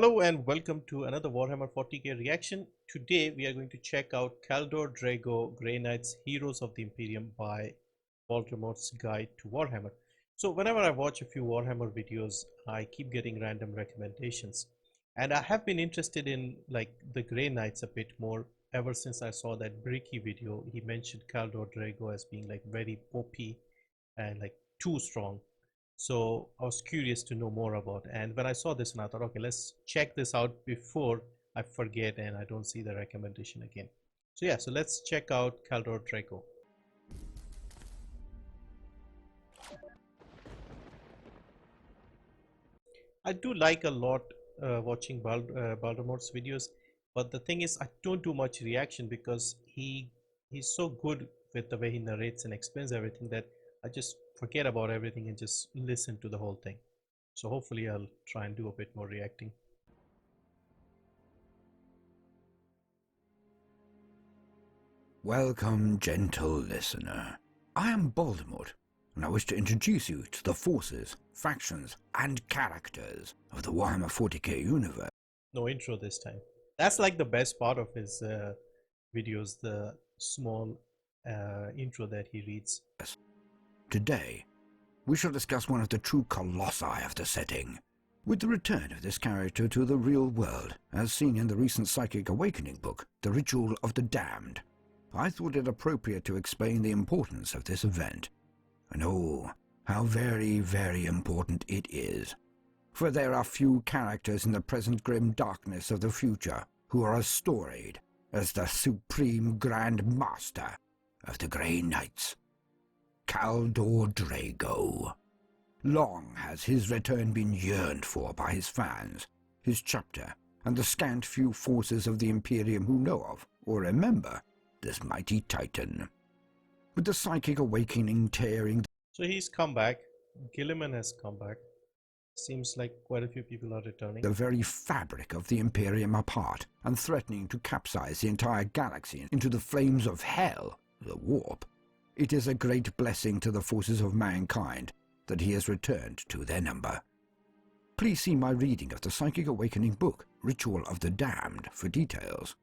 Hello and welcome to another Warhammer 40K reaction. Today we are going to check out Kaldor Draigo Grey Knights Heroes of the Imperium by Baldermort's Guide to Warhammer. So whenever I watch a few Warhammer videos, I keep getting random recommendations. And I have been interested in like the Grey Knights a bit more ever since I saw that Bricky video. He mentioned Kaldor Draigo as being like very poppy and like too strong. So I was curious to know more about it. And when I saw this one, I thought, okay, let's check this out before I forget and I don't see the recommendation again. So yeah, so let's check out Kaldor Draco. I do like a lot watching Baldermort's videos, but the thing is I don't do much reaction because he's so good with the way he narrates and explains everything that I just forget about everything and just listen to the whole thing. So hopefully I'll try and do a bit more reacting. Welcome, gentle listener. I am Baldermort, and I wish to introduce you to the forces, factions, and characters of the Warhammer 40K universe. No intro this time. That's like the best part of his videos, the small intro that he reads. Today, we shall discuss one of the true colossi of the setting, with the return of this character to the real world, as seen in the recent Psychic Awakening book, The Ritual of the Damned. I thought it appropriate to explain the importance of this event. And oh, how very, very important it is. For there are few characters in the present grim darkness of the future who are as storied as the Supreme Grand Master of the Grey Knights, Kaldor Draigo. Long has his return been yearned for by his fans, his chapter, and the scant few forces of the Imperium who know of or remember this mighty titan. With the Psychic Awakening tearing... So he's come back. Gilliman has come back. Seems like quite a few people are returning. The very fabric of the Imperium apart, and threatening to capsize the entire galaxy into the flames of hell, the warp. It is a great blessing to the forces of mankind that he has returned to their number. Please see my reading of the Psychic Awakening book, Ritual of the Damned, for details.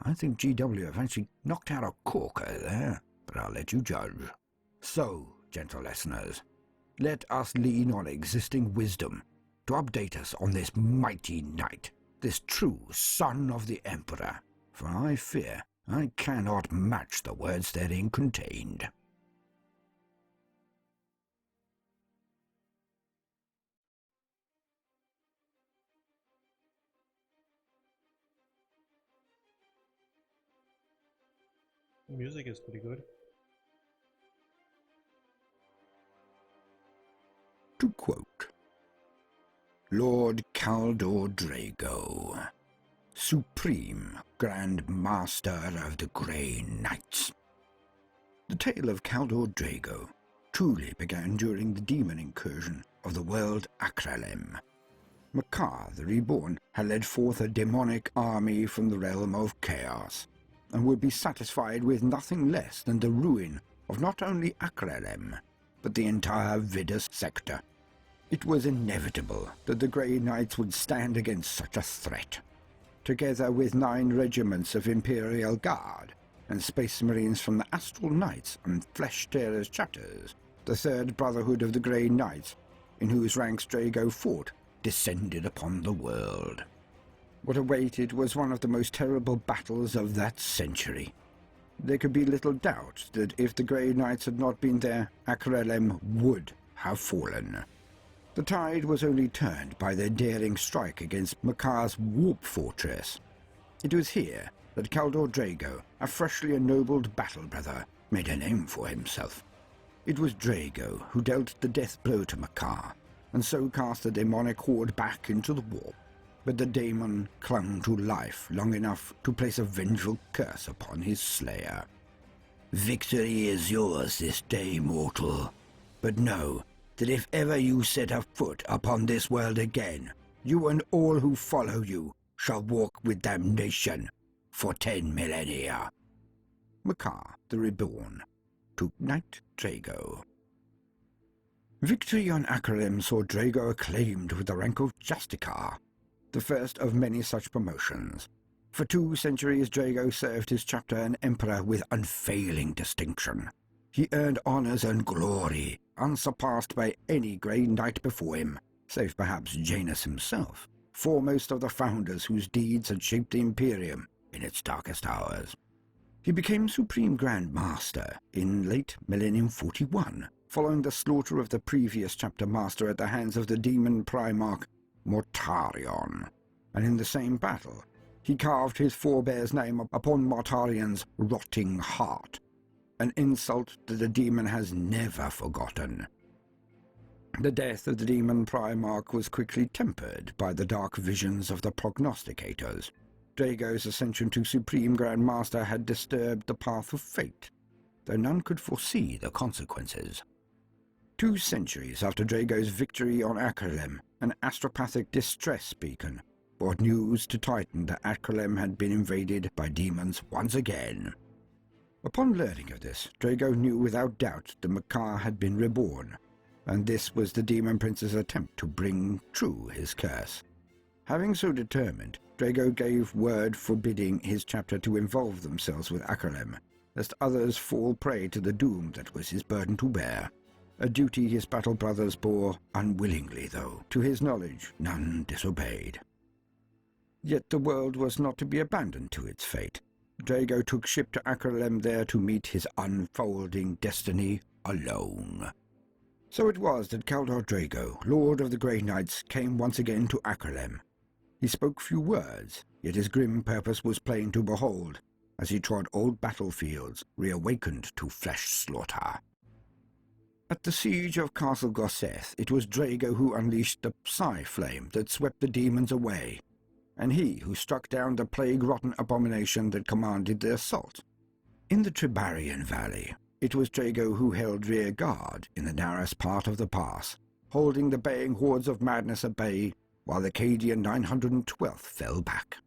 I think GW have actually knocked out a corker there, but I'll let you judge. So, gentle listeners, let us lean on existing wisdom to update us on this mighty knight, this true son of the Emperor, for I fear I cannot match the words therein contained. The music is pretty good. To quote, Lord Kaldor Draigo, Supreme Grand Master of the Grey Knights. The tale of Kaldor Draigo truly began during the demon incursion of the world Akralem. Makar the Reborn had led forth a demonic army from the realm of chaos, and would be satisfied with nothing less than the ruin of not only Akralem, but the entire Vidus sector. It was inevitable that the Grey Knights would stand against such a threat. Together with 9 regiments of Imperial Guard and Space Marines from the Astral Knights and Flesh Tearers chapters, the Third Brotherhood of the Grey Knights, in whose ranks Draigo fought, descended upon the world. What awaited was one of the most terrible battles of that century. There could be little doubt that if the Grey Knights had not been there, Akralem would have fallen. The tide was only turned by their daring strike against Makar's Warp Fortress. It was here that Kaldor Draigo, a freshly ennobled battle brother, made a name for himself. It was Draigo who dealt the death blow to Makar, and so cast the demonic horde back into the warp. But the daemon clung to life long enough to place a vengeful curse upon his slayer. Victory is yours this day, mortal, but know that if ever you set a foot upon this world again, you and all who follow you shall walk with damnation for 10 millennia. Makar the Reborn, to Knight Draigo. Victory on Akralem saw Draigo acclaimed with the rank of Justicar. the first of many such promotions. For 2 centuries, Draigo served his chapter and emperor with unfailing distinction. He earned honours and glory, unsurpassed by any Grey Knight before him, save perhaps Janus himself, foremost of the founders whose deeds had shaped the Imperium in its darkest hours. He became Supreme Grand Master in late Millennium 41, following the slaughter of the previous chapter master at the hands of the demon Primarch Mortarion, and in the same battle, he carved his forebear's name upon Mortarion's rotting heart, an insult that the demon has never forgotten. The death of the demon Primarch was quickly tempered by the dark visions of the prognosticators. Draigo's ascension to Supreme Grand Master had disturbed the path of fate, though none could foresee the consequences. 2 centuries after Draigo's victory on Acrelem, an astropathic distress beacon brought news to Titan that Acrelem had been invaded by demons once again. Upon learning of this, Draigo knew without doubt that Makar had been reborn, and this was the Demon Prince's attempt to bring true his curse. Having so determined, Draigo gave word forbidding his chapter to involve themselves with Acrelem, lest others fall prey to the doom that was his burden to bear. A duty his battle brothers bore unwillingly, though. To his knowledge, none disobeyed. Yet the world was not to be abandoned to its fate. Draigo took ship to Acrelem there to meet his unfolding destiny alone. So it was that KALDOR DRAIGO, Lord of the Grey Knights, came once again to Acrelem. He spoke few words, yet his grim purpose was plain to behold, as he trod old battlefields, reawakened to flesh slaughter. At the siege of Castle Gorseth, it was Draigo who unleashed the Psi flame that swept the demons away, and he who struck down the plague-rotten abomination that commanded the assault. In the Tribarian Valley, it was Draigo who held rear guard in the narrowest part of the pass, holding the baying hordes of madness at bay, while the Cadian 912th fell back.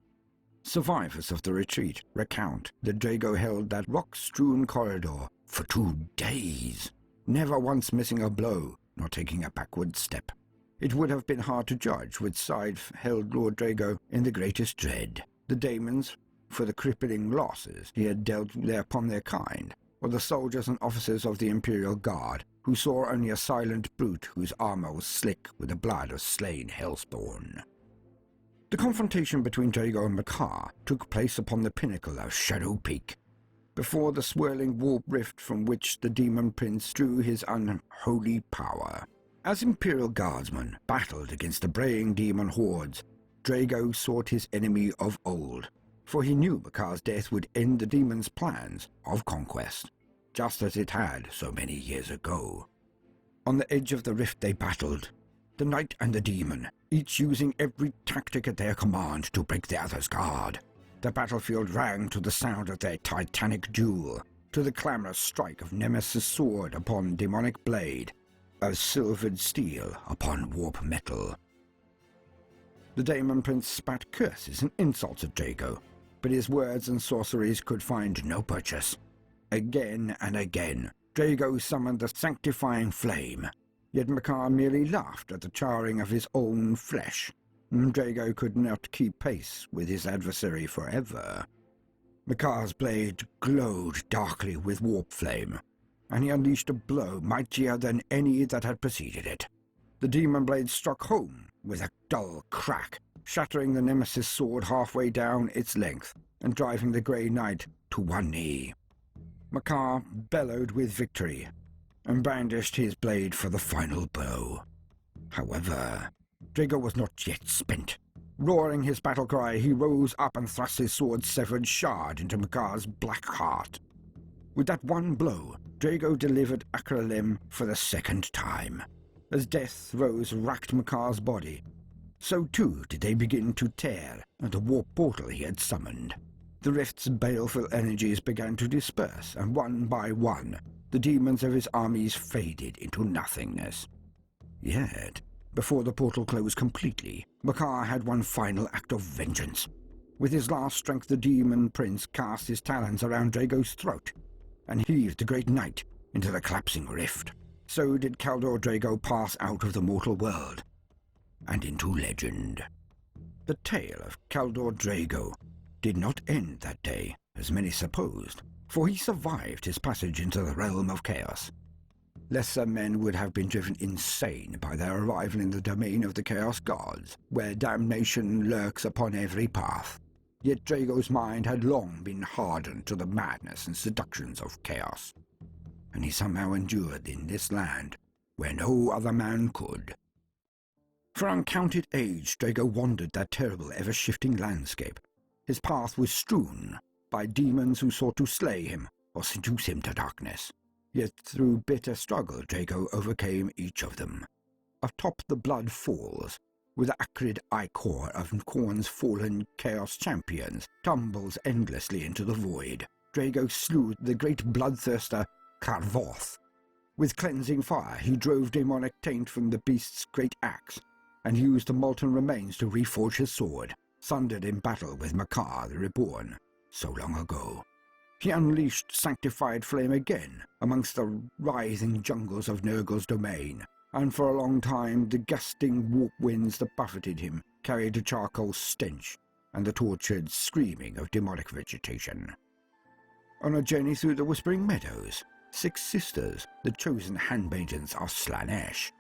Survivors of the retreat recount that Draigo held that rock-strewn corridor for 2 days, never once missing a blow, nor taking a backward step. It would have been hard to judge which side held Lord Draigo in the greatest dread, the daemons for the crippling losses he had dealt there upon their kind, or the soldiers and officers of the Imperial Guard, who saw only a silent brute whose armor was slick with the blood of slain hellspawn. The confrontation between Draigo and Makar took place upon the pinnacle of Shadow Peak, before the swirling warp rift from which the Demon Prince drew his unholy power. As Imperial Guardsmen battled against the braying demon hordes, Draigo sought his enemy of old, for he knew Makar's death would end the demon's plans of conquest, just as it had so many years ago. On the edge of the rift they battled, the knight and the demon, each using every tactic at their command to break the other's guard. The battlefield rang to the sound of their titanic duel, to the clamorous strike of Nemesis' sword upon demonic blade, of silvered steel upon warp metal. The Demon Prince spat curses and insults at Draigo, but his words and sorceries could find no purchase. Again and again, Draigo summoned the sanctifying flame, yet Makar merely laughed at the charring of his own flesh. Draigo could not keep pace with his adversary forever. Makar's blade glowed darkly with warp flame, and he unleashed a blow mightier than any that had preceded it. The demon blade struck home with a dull crack, shattering the Nemesis sword halfway down its length, and driving the Grey Knight to one knee. Makar bellowed with victory, and brandished his blade for the final blow. However, Draigo was not yet spent. Roaring his battle cry, he rose up and thrust his sword's severed shard into Makar's black heart. With that one blow, Draigo delivered Acrelem for the second time. As death throes racked Makar's body, so too did they begin to tear at the warp portal he had summoned. The rift's baleful energies began to disperse, and one by one, the demons of his armies faded into nothingness. Yet, before the portal closed completely, Makar had one final act of vengeance. With his last strength, the Demon Prince cast his talons around Draigo's throat, and heaved the great knight into the collapsing rift. So did KALDOR DRAIGO pass out of the mortal world, and into legend. The tale of KALDOR DRAIGO did not end that day, as many supposed, for he survived his passage into the realm of chaos. Lesser men would have been driven insane by their arrival in the domain of the Chaos Gods, where damnation lurks upon every path. Yet Draigo's mind had long been hardened to the madness and seductions of chaos, and he somehow endured in this land, where no other man could. For uncounted age, Draigo wandered that terrible, ever-shifting landscape. His path was strewn by demons who sought to slay him or seduce him to darkness. Yet through bitter struggle, Draigo overcame each of them. Atop the blood falls, with the acrid ichor of Khorne's fallen chaos champions, tumbles endlessly into the void. Draigo slew the great bloodthirster Karvoth. With cleansing fire, he drove demonic taint from the beast's great axe, and used the molten remains to reforge his sword, sundered in battle with Makar the Reborn, so long ago. He unleashed sanctified flame again amongst the writhing jungles of Nurgle's domain, and for a long time the gusting warp winds that buffeted him carried a charcoal stench and the tortured screaming of demonic vegetation. On a journey through the Whispering Meadows, 6 sisters, the chosen handmaidens of Slaanesh,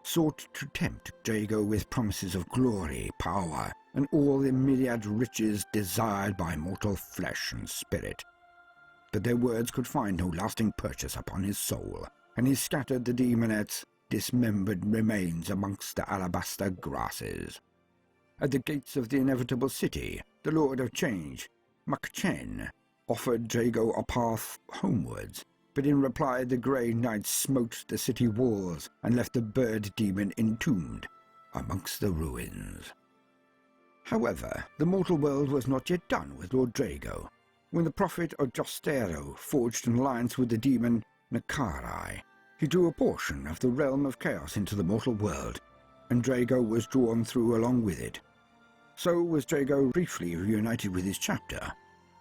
sought to tempt Draigo with promises of glory, power, and all the myriad riches desired by mortal flesh and spirit. But their words could find no lasting purchase upon his soul, and he scattered the demonettes' dismembered remains amongst the alabaster grasses. At the gates of the inevitable city, the Lord of Change, Makchen, offered Draigo a path homewards, but in reply the Grey Knight smote the city walls and left the bird demon entombed amongst the ruins. However, the mortal world was not yet done with Lord Draigo. When the prophet of Jostero forged an alliance with the demon Nakarai, he drew a portion of the realm of chaos into the mortal world, and Draigo was drawn through along with it. So was Draigo briefly reunited with his chapter,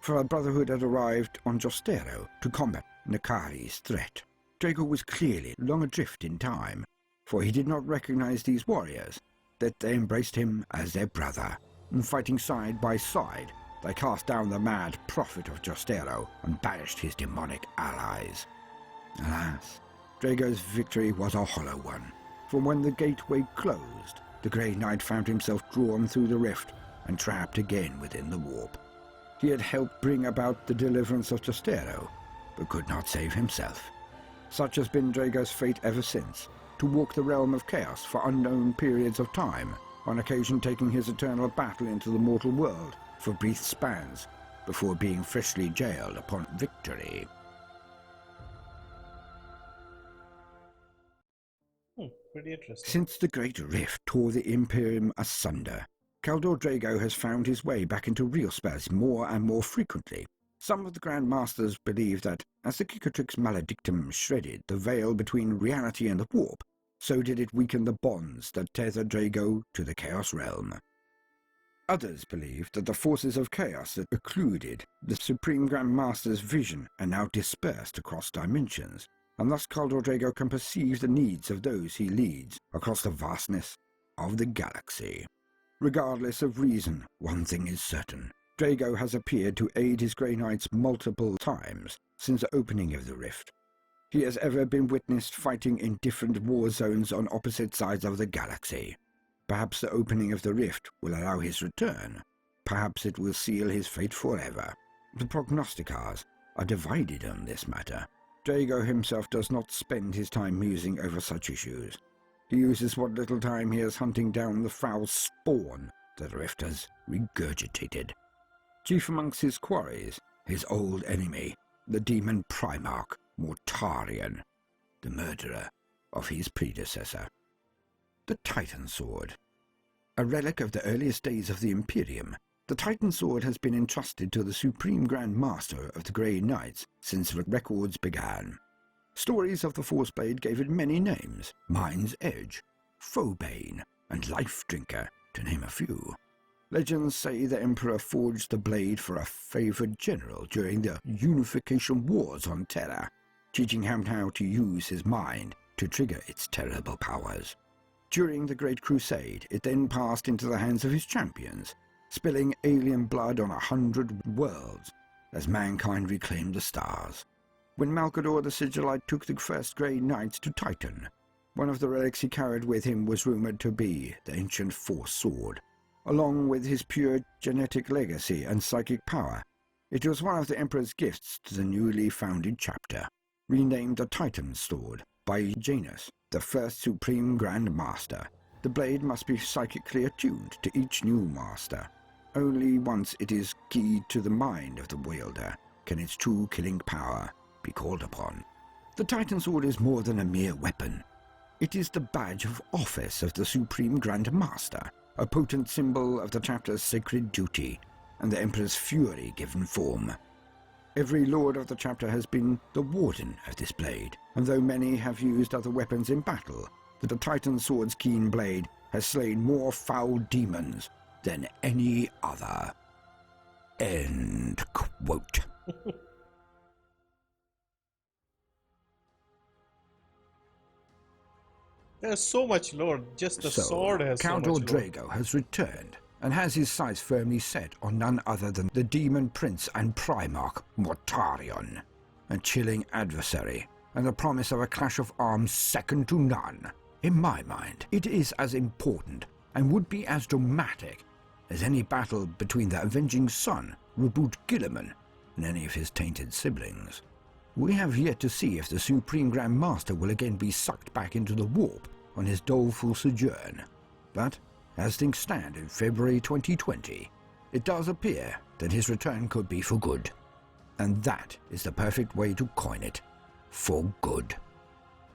for a brotherhood had arrived on Jostero to combat Nakari's threat. Draigo was clearly long adrift in time, for he did not recognize these warriors, that they embraced him as their brother, and fighting side by side, they cast down the mad prophet of Jostero and banished his demonic allies. Alas, Draigo's victory was a hollow one, for when the gateway closed, the Grey Knight found himself drawn through the rift and trapped again within the warp. He had helped bring about the deliverance of Jostero, but could not save himself. Such has been Draigo's fate ever since, to walk the realm of chaos for unknown periods of time, on occasion taking his eternal battle into the mortal world for brief spans, before being freshly jailed upon victory. Pretty interesting. Since the Great Rift tore the Imperium asunder, KALDOR DRAIGO has found his way back into real space more and more frequently. Some of the Grand Masters believe that, as the Cicatrix Maledictum shredded the veil between reality and the warp, so did it weaken the bonds that tether Draigo to the Chaos Realm. Others believe that the forces of chaos that occluded the Supreme Grand Master's vision are now dispersed across dimensions, and thus KALDOR DRAIGO can perceive the needs of those he leads across the vastness of the galaxy. Regardless of reason, one thing is certain. Draigo has appeared to aid his Grey Knights multiple times since the opening of the rift. He has ever been witnessed fighting in different war zones on opposite sides of the galaxy. Perhaps the opening of the rift will allow his return. Perhaps it will seal his fate forever. The prognosticators are divided on this matter. Draigo himself does not spend his time musing over such issues. He uses what little time he has hunting down the foul spawn that the rift has regurgitated. Chief amongst his quarries, his old enemy, the demon Primarch Mortarion, the murderer of his predecessor. The Titan Sword. A relic of the earliest days of the Imperium, the Titan Sword has been entrusted to the Supreme Grand Master of the Grey Knights since records began. Stories of the Forceblade gave it many names: Mind's Edge, Foebane, and Life Drinker, to name a few. Legends say the Emperor forged the blade for a favoured general during the Unification Wars on Terra, teaching him how to use his mind to trigger its terrible powers. During the Great Crusade, it then passed into the hands of his champions, spilling alien blood on 100 worlds as mankind reclaimed the stars. When Malcador the Sigillite took the first Grey Knights to Titan, one of the relics he carried with him was rumoured to be the ancient Force Sword. Along with his pure genetic legacy and psychic power, it was one of the Emperor's gifts to the newly founded chapter, renamed the Titan Sword by Janus, the first Supreme Grand Master. The blade must be psychically attuned to each new master. Only once it is keyed to the mind of the wielder can its true killing power be called upon. The Titan Sword is more than a mere weapon. It is the badge of office of the Supreme Grand Master, a potent symbol of the chapter's sacred duty and the Emperor's fury given form. Every lord of the chapter has been the warden of this blade, and though many have used other weapons in battle, the Titan Sword's keen blade has slain more foul demons than any other. End quote. There's so much lore. Just the sword has so much KALDOR lore. Draigo has returned and has his sights firmly set on none other than the demon prince and primarch Mortarion, a chilling adversary and the promise of a clash of arms second to none. In my mind, it is as important and would be as dramatic as any battle between the avenging son, Reboot Gilliman, and any of his tainted siblings. We have yet to see if the Supreme Grand Master will again be sucked back into the warp on his doleful sojourn. But, as things stand in February 2020, it does appear that his return could be for good. And that is the perfect way to coin it. For good.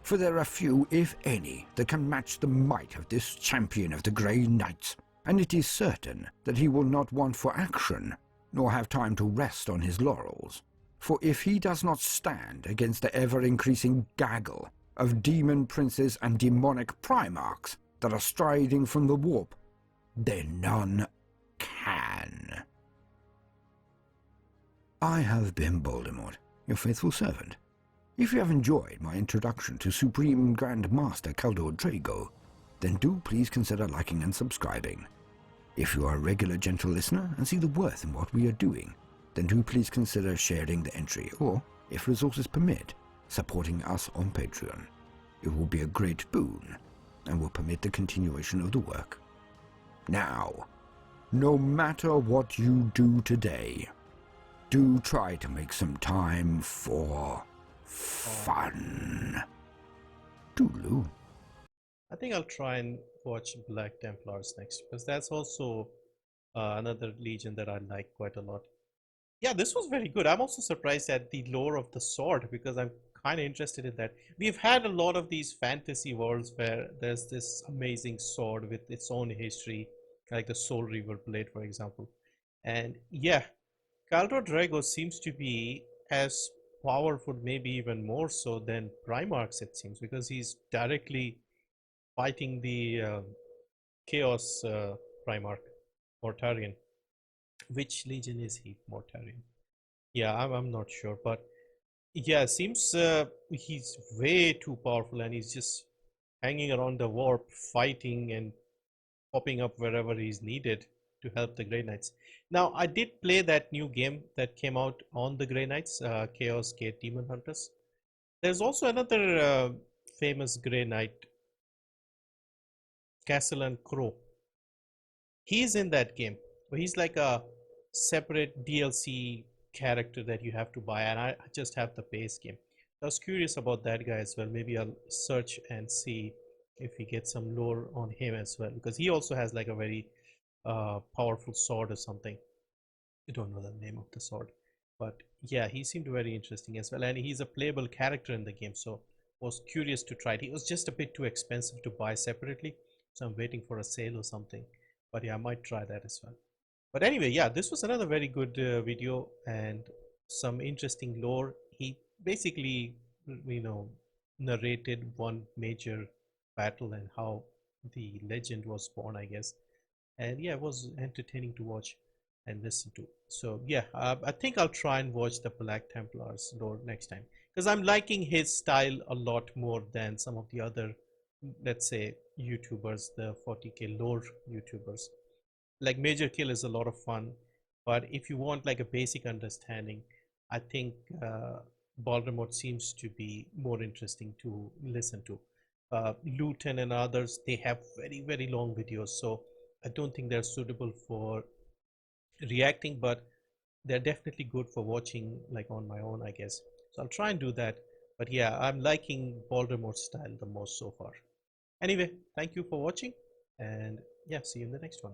For there are few, if any, that can match the might of this champion of the Grey Knights, and it is certain that he will not want for action, nor have time to rest on his laurels. For if he does not stand against the ever-increasing gaggle of demon princes and demonic primarchs that are striding from the warp, then none can. I have been Baldermort, your faithful servant. If you have enjoyed my introduction to Supreme Grand Master KALDOR Draigo, then do please consider liking and subscribing. If you are a regular gentle listener and see the worth in what we are doing, then do please consider sharing the entry or, if resources permit, supporting us on Patreon. It will be a great boon and will permit the continuation of the work. Now, no matter what you do today, do try to make some time for fun. Toodaloo. I think I'll try and watch Black Templars next, because that's also another legion that I like quite a lot. Yeah, this was very good. I'm also surprised at the lore of the sword, because I'm kind of interested in that. We've had a lot of these fantasy worlds where there's this amazing sword with its own history, like the Soul Reaver blade, for example. And yeah, KALDOR Draigo seems to be as powerful, maybe even more so than Primarchs, it seems, because he's directly fighting the Chaos Primarch, Mortarion. Which legion is he, Mortarion? Yeah, I'm not sure, but yeah, seems he's way too powerful, and he's just hanging around the warp, fighting and popping up wherever he's needed to help the Grey Knights. Now, I did play that new game that came out on the Grey Knights, Chaos Gate Demon Hunters. There's also another famous Grey Knight, Castellan Crow. He's in that game, but he's like a separate DLC character that you have to buy, and I just have the base game. I was curious about that guy as well. Maybe I'll search and see if we get some lore on him as well, because he also has like a very powerful sword or something. I don't know the name of the sword, but yeah, he seemed very interesting as well, and he's a playable character in the game, so was curious to try it. He was just a bit too expensive to buy separately, so I'm waiting for a sale or something. But yeah, I might try that as well. But anyway, yeah, this was another very good video and some interesting lore. He basically, narrated one major battle and how the legend was born, I guess. And yeah, it was entertaining to watch and listen to. So yeah, I think I'll try and watch the Black Templars lore next time, because I'm liking his style a lot more than some of the other, let's say, YouTubers, the 40k lore YouTubers. Like Major Kill is a lot of fun, but if you want like a basic understanding, I think Baldermort seems to be more interesting to listen to. Luton and others, they have very long videos, so I don't think they're suitable for reacting, but they're definitely good for watching like on my own, I guess. So I'll try and do that. But yeah, I'm liking Baldermort's style the most so far. Anyway, thank you for watching, and yeah, see you in the next one.